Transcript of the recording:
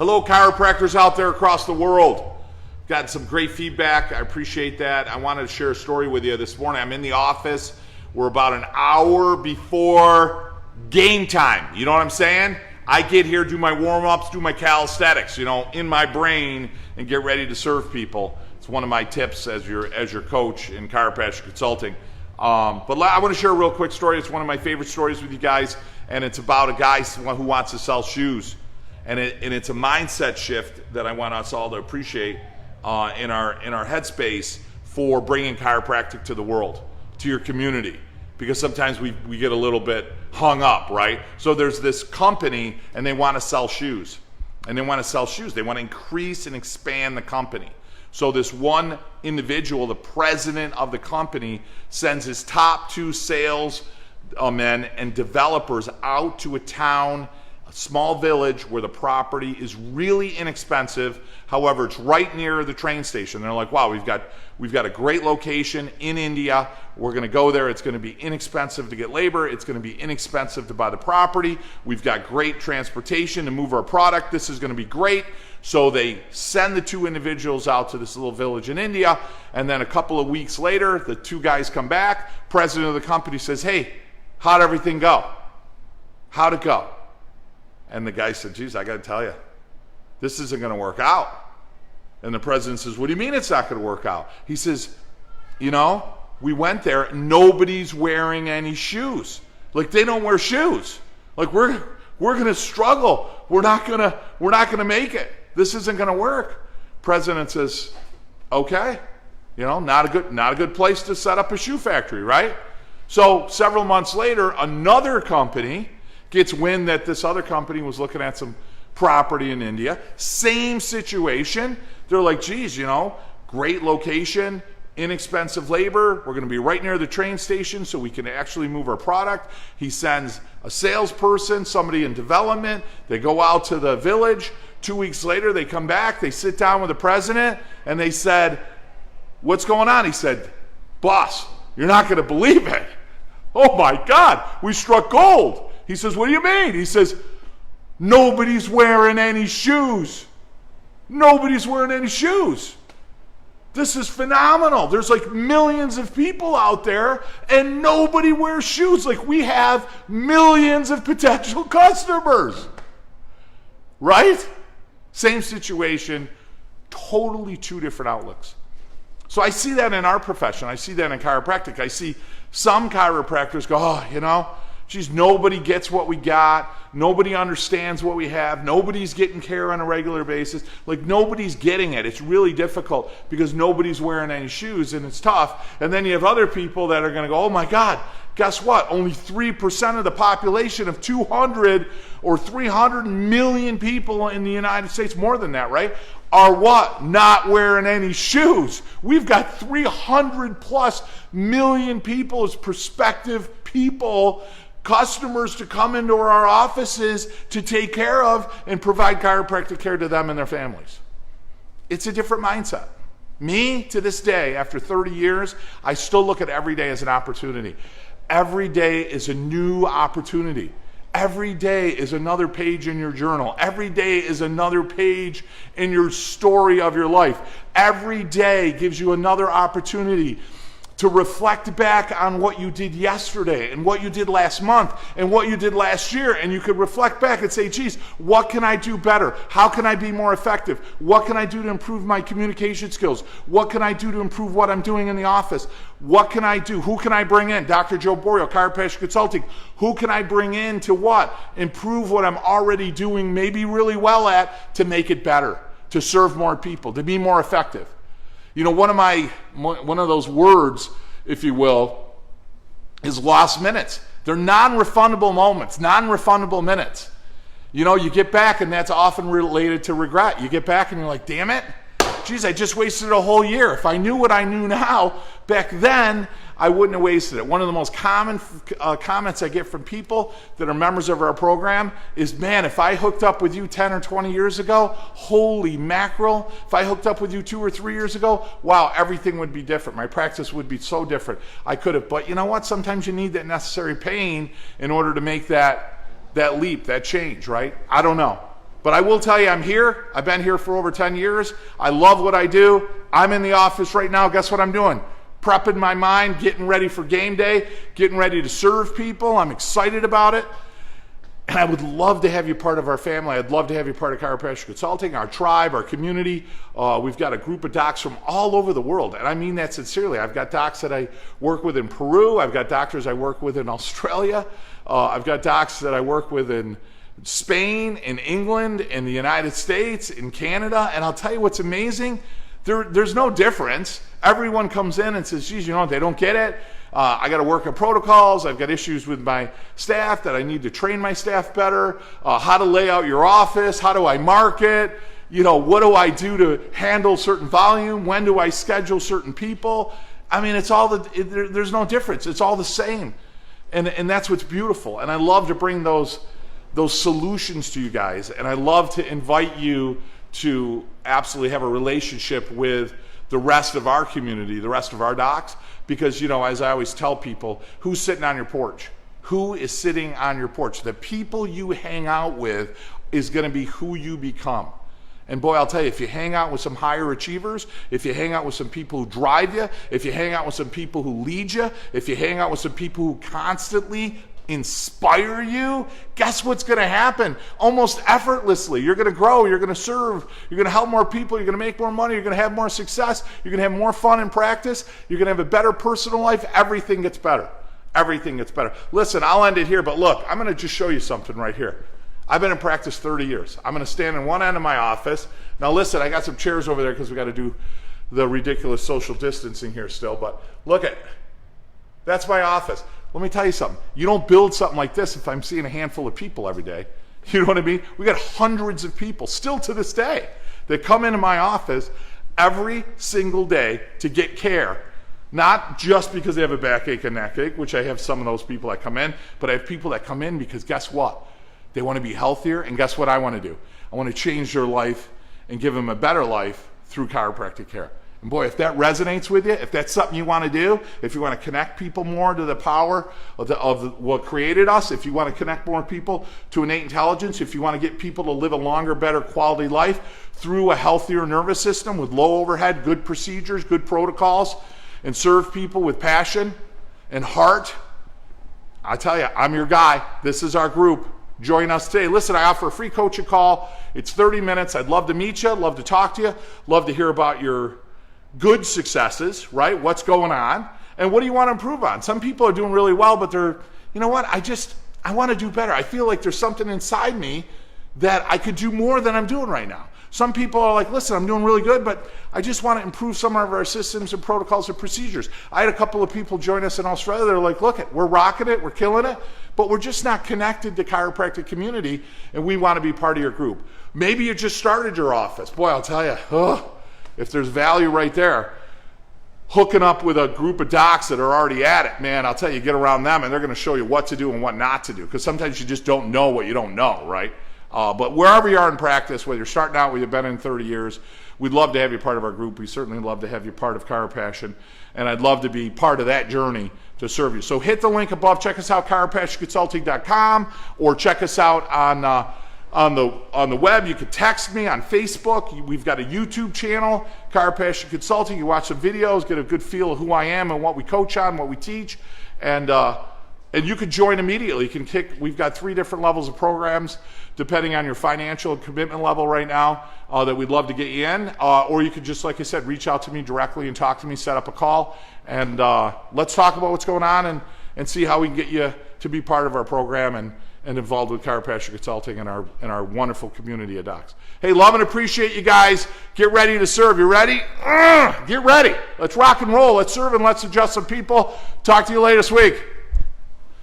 Hello, chiropractors out there across the world. Got some great feedback. I appreciate that. I wanted to share a story with you this morning. I'm in the office. We're about an hour before game time. You know what I'm saying? I get here, do my warm-ups, do my calisthenics, in my brain, and get ready to serve people. It's one of my tips as your coach in Chiropassion Consulting. But I want to share a real quick story. It's one of my favorite stories with you guys, and it's about a guy who wants to sell shoes. And it's a mindset shift that I want us all to appreciate in our headspace for bringing chiropractic to the world, to your community. Because sometimes we get a little bit hung up, right? So there's this company, and they want to sell shoes. They want to increase and expand the company. So this one individual, the president of the company, sends his top 2 sales men and developers out to a town, a small village where the property is really inexpensive. However, it's right near the train station. They're like, wow, we've got a great location in India. We're going to go there. It's going to be inexpensive to get labor. It's going to be inexpensive to buy the property. We've got great transportation to move our product. This is going to be great. So they send the 2 individuals out to this little village in India, and then a couple of weeks later, the 2 guys come back. President of the company says, hey, how'd everything go? How'd it go? And the guy said, geez, I got to tell you, this isn't going to work out. And the president says, what do you mean it's not going to work out? He says, we went there, nobody's wearing any shoes. Like, they don't wear shoes. Like, we're going to struggle. We're not going to make it. This isn't going to work. President says, okay, not a good place to set up a shoe factory, right? So several months later, another company gets wind that this other company was looking at some property in India. Same situation. They're like, geez, great location, inexpensive labor. We're going to be right near the train station so we can actually move our product. He sends a salesperson, somebody in development. They go out to the village. 2 weeks later, they come back. They sit down with the president, and they said, what's going on? He said, boss, you're not going to believe it. Oh, my God, we struck gold. He says, what do you mean? He says, nobody's wearing any shoes. Nobody's wearing any shoes. This is phenomenal. There's like millions of people out there and nobody wears shoes. Like, we have millions of potential customers. Right? Same situation, totally 2 different outlooks. So I see that in our profession. I see that in chiropractic. I see some chiropractors go, geez, nobody gets what we got. Nobody understands what we have. Nobody's getting care on a regular basis. Like, nobody's getting it. It's really difficult because nobody's wearing any shoes, and it's tough. And then you have other people that are going to go, oh my God, guess what? Only 3% of the population of 200 or 300 million people in the United States, more than that, right, are what? Not wearing any shoes. We've got 300 plus million people as prospective people, customers to come into our offices to take care of and provide chiropractic care to them and their families. It's a different mindset. Me, to this day, after 30 years, I still look at every day as an opportunity. Every day is a new opportunity. Every day is another page in your journal. Every day is another page in your story of your life. Every day gives you another opportunity to reflect back on what you did yesterday and what you did last month and what you did last year. And you could reflect back and say, geez, what can I do better? How can I be more effective? What can I do to improve my communication skills? What can I do to improve what I'm doing in the office? What can I do? Who can I bring in? Dr. Joe Borio, Chiropassion Consulting. Who can I bring in to what? Improve what I'm already doing maybe really well at to make it better, to serve more people, to be more effective. One of those words, if you will, is lost minutes. They're non-refundable moments, non-refundable minutes. You get back, and that's often related to regret. You get back and you're like, damn it, geez, I just wasted a whole year. If I knew what I knew now back then, I wouldn't have wasted it. One of the most common comments I get from people that are members of our program is, man, if I hooked up with you 10 or 20 years ago, holy mackerel. If I hooked up with you 2 or 3 years ago, wow, everything would be different. My practice would be so different. I could have, but you know what? Sometimes you need that necessary pain in order to make that leap, that change, right? I don't know. But I will tell you, I'm here. I've been here for over 10 years. I love what I do. I'm in the office right now. Guess what I'm doing? Prepping my mind, getting ready for game day, getting ready to serve people. I'm excited about it. And I would love to have you part of our family. I'd love to have you part of Chiropassion Consulting, our tribe, our community. We've got a group of docs from all over the world. And I mean that sincerely. I've got docs that I work with in Peru. I've got doctors I work with in Australia. I've got docs that I work with in Spain, in England, in the United States, in Canada. And I'll tell you what's amazing. There's no difference. Everyone comes in and says, geez, they don't get it. I got to work on protocols. I've got issues with my staff that I need to train my staff better. How to lay out your office. How do I market? What do I do to handle certain volume? When do I schedule certain people? I mean, there's no difference. It's all the same. And that's what's beautiful. And I love to bring those solutions to you guys. And I love to invite you to absolutely have a relationship with the rest of our community, the rest of our docs, because, as I always tell people, who's sitting on your porch? Who is sitting on your porch? The people you hang out with is going to be who you become. And boy, I'll tell you, if you hang out with some higher achievers, if you hang out with some people who drive you, if you hang out with some people who lead you, if you hang out with some people who constantly inspire you, guess what's going to happen? Almost effortlessly, you're going to grow, you're going to serve, you're going to help more people, you're going to make more money, you're going to have more success, you're going to have more fun in practice, you're going to have a better personal life. Everything gets better. Everything gets better. Listen, I'll end it here, but look, I'm going to just show you something right here. I've been in practice 30 years. I'm going to stand in one end of my office. Now listen, I got some chairs over there because we got to do the ridiculous social distancing here still, but look at, that's my office. Let me tell you something. You don't build something like this if I'm seeing a handful of people every day. You know what I mean? We got hundreds of people still to this day that come into my office every single day to get care. Not just because they have a backache and neck ache, which I have some of those people that come in, but I have people that come in because guess what? They want to be healthier, and guess what I want to do? I want to change their life and give them a better life through chiropractic care. And boy, if that resonates with you, if that's something you want to do, if you want to connect people more to the power of what created us, if you want to connect more people to innate intelligence, if you want to get people to live a longer, better quality life through a healthier nervous system with low overhead, good procedures, good protocols, and serve people with passion and heart, I tell you, I'm your guy. This is our group. Join us today. Listen, I offer a free coaching call. It's 30 minutes. I'd love to meet you, love to talk to you, love to hear about your good successes, right? What's going on? And what do you want to improve on? Some people are doing really well, but they're, you know what? I want to do better. I feel like there's something inside me that I could do more than I'm doing right now. Some people are like, listen, I'm doing really good, but I just want to improve some of our systems and protocols and procedures. I had a couple of people join us in Australia. They're like, look, we're rocking it, we're killing it, but we're just not connected to chiropractic community, and we want to be part of your group. Maybe you just started your office. Boy, I'll tell you, if there's value right there, hooking up with a group of docs that are already at it, man, I'll tell you, get around them and they're going to show you what to do and what not to do, because sometimes you just don't know what you don't know, right? But wherever you are in practice, whether you're starting out, whether you've been in 30 years, we'd love to have you part of our group. We certainly love to have you part of Chiropassion, and I'd love to be part of that journey to serve you. So hit the link above. Check us out, chiropassionconsulting.com, or check us out on the web. You can text me on Facebook. We've got a YouTube channel, Chiropassion Consulting. You watch some videos, get a good feel of who I am and what we coach on, what we teach, and you can join immediately. We've got 3 different levels of programs depending on your financial and commitment level right now that we'd love to get you in. Or you could just, like I said, reach out to me directly and talk to me, set up a call, and let's talk about what's going on and see how we can get you to be part of our program and involved with Chiropassion Consulting and our wonderful community of docs. Hey, love and appreciate you guys. Get ready to serve. You ready? Get ready. Let's rock and roll. Let's serve and let's adjust some people. Talk to you later this week.